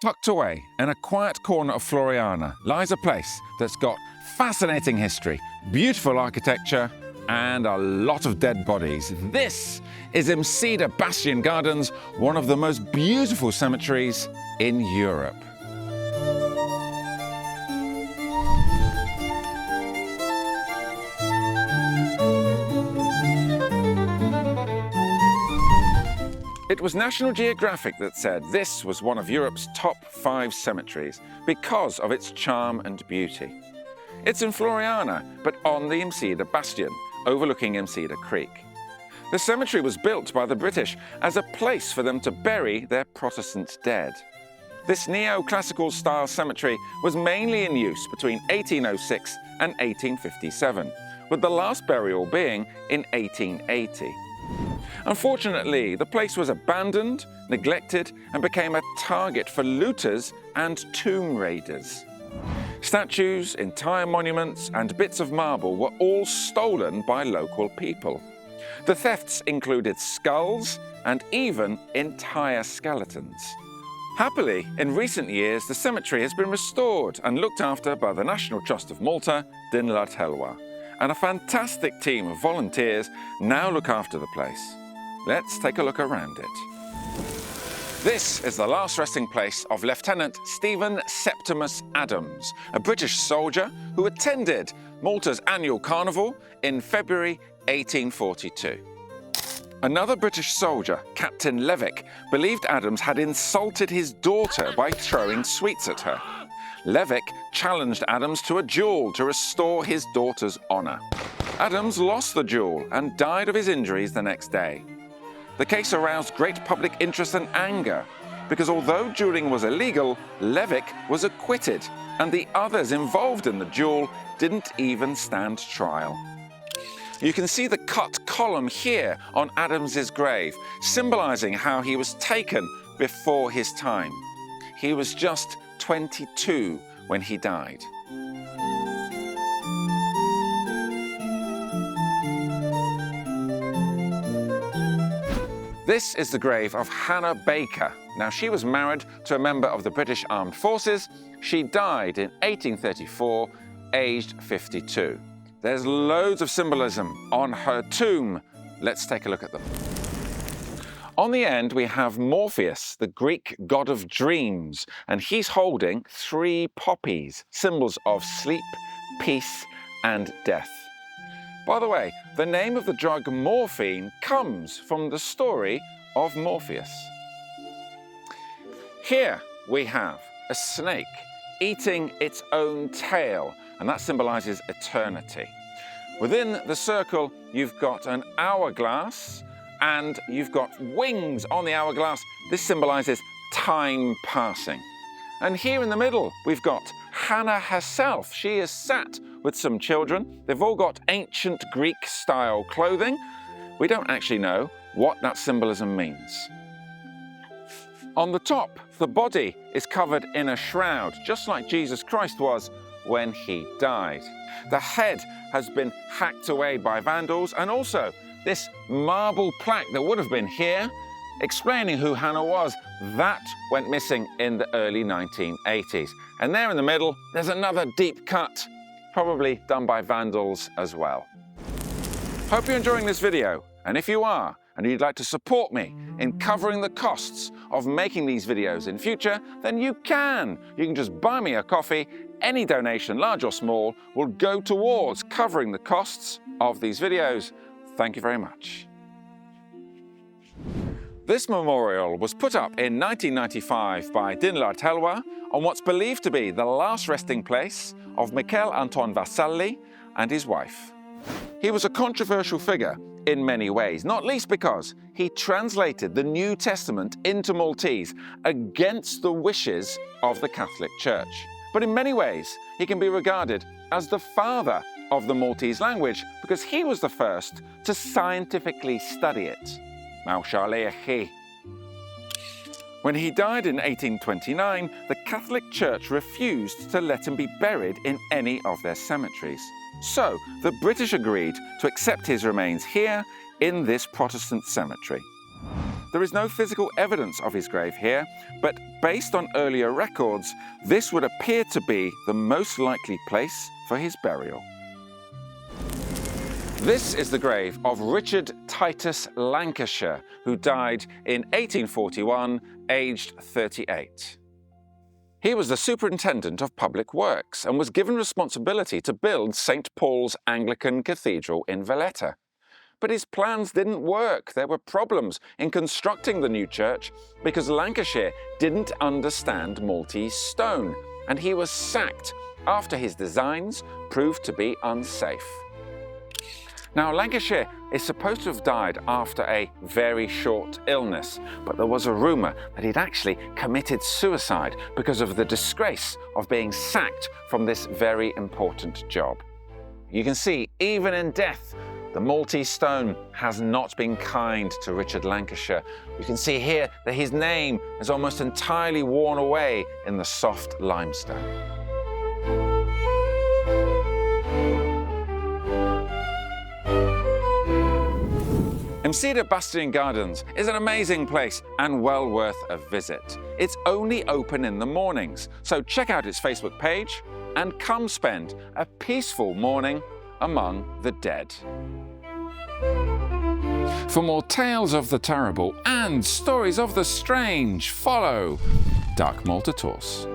Tucked away in a quiet corner of Floriana lies a place that's got fascinating history, beautiful architecture, and a lot of dead bodies. This is Msida Bastion Gardens, one of the most beautiful cemeteries in Europe. It was National Geographic that said this was one of Europe's top 5 cemeteries because of its charm and beauty. It's in Floriana, but on the Msida Bastion, overlooking Msida Creek. The cemetery was built by the British as a place for them to bury their Protestant dead. This neoclassical style cemetery was mainly in use between 1806 and 1857, with the last burial being in 1880. Unfortunately, the place was abandoned, neglected, and became a target for looters and tomb raiders. Statues, entire monuments, and bits of marble were all stolen by local people. The thefts included skulls and even entire skeletons. Happily, in recent years, the cemetery has been restored and looked after by the National Trust of Malta, Din L-Art Ħelwa, and a fantastic team of volunteers now look after the place. Let's take a look around it. This is the last resting place of Lieutenant Stephen Septimus Adams, a British soldier who attended Malta's annual carnival in February 1842. Another British soldier, Captain Levick, believed Adams had insulted his daughter by throwing sweets at her. Levick challenged Adams to a duel to restore his daughter's honour. Adams lost the duel and died of his injuries the next day. The case aroused great public interest and anger, because although dueling was illegal, Levick was acquitted, and the others involved in the duel didn't even stand trial. You can see the cut column here on Adams's grave, symbolising how he was taken before his time. He was just 22 when he died. This is the grave of Hannah Baker. Now, she was married to a member of the British Armed Forces. She died in 1834, aged 52. There's loads of symbolism on her tomb. Let's take a look at them. On the end, we have Morpheus, the Greek god of dreams, and he's holding 3 poppies, symbols of sleep, peace, and death. By the way, the name of the drug morphine comes from the story of Morpheus. Here we have a snake eating its own tail, and that symbolises eternity. Within the circle, you've got an hourglass, and you've got wings on the hourglass. This symbolises time passing. And here in the middle, we've got Hannah herself. She is sat with some children. They've all got ancient Greek-style clothing. We don't actually know what that symbolism means. On the top, the body is covered in a shroud, just like Jesus Christ was when he died. The head has been hacked away by vandals, and also this marble plaque that would have been here, explaining who Hannah was, that went missing in the early 1980s. And there in the middle, there's another deep cut, probably done by vandals as well. Hope you're enjoying this video, and if you are, and you'd like to support me in covering the costs of making these videos in future, then you can. You can just buy me a coffee. Any donation, large or small, will go towards covering the costs of these videos. Thank you very much. This memorial was put up in 1995 by Din L-Art Ħelwa on what's believed to be the last resting place of Michel Anton Vassalli and his wife. He was a controversial figure in many ways, not least because he translated the New Testament into Maltese against the wishes of the Catholic Church. But in many ways, he can be regarded as the father of the Maltese language because he was the first to scientifically study it. When he died in 1829, the Catholic Church refused to let him be buried in any of their cemeteries. So the British agreed to accept his remains here in this Protestant cemetery. There is no physical evidence of his grave here, but based on earlier records, this would appear to be the most likely place for his burial. This is the grave of Richard Titus Lancashire, who died in 1841, aged 38. He was the superintendent of public works and was given responsibility to build St. Paul's Anglican Cathedral in Valletta. But his plans didn't work. There were problems in constructing the new church because Lancashire didn't understand Maltese stone, and he was sacked after his designs proved to be unsafe. Now, Lancashire is supposed to have died after a very short illness, but there was a rumour that he'd actually committed suicide because of the disgrace of being sacked from this very important job. You can see, even in death, the Maltese stone has not been kind to Richard Lancashire. You can see here that his name is almost entirely worn away in the soft limestone. Msida Bastion Gardens is an amazing place and well worth a visit. It's only open in the mornings, so check out its Facebook page and come spend a peaceful morning among the dead. For more tales of the terrible and stories of the strange, follow Dark Malta Tours.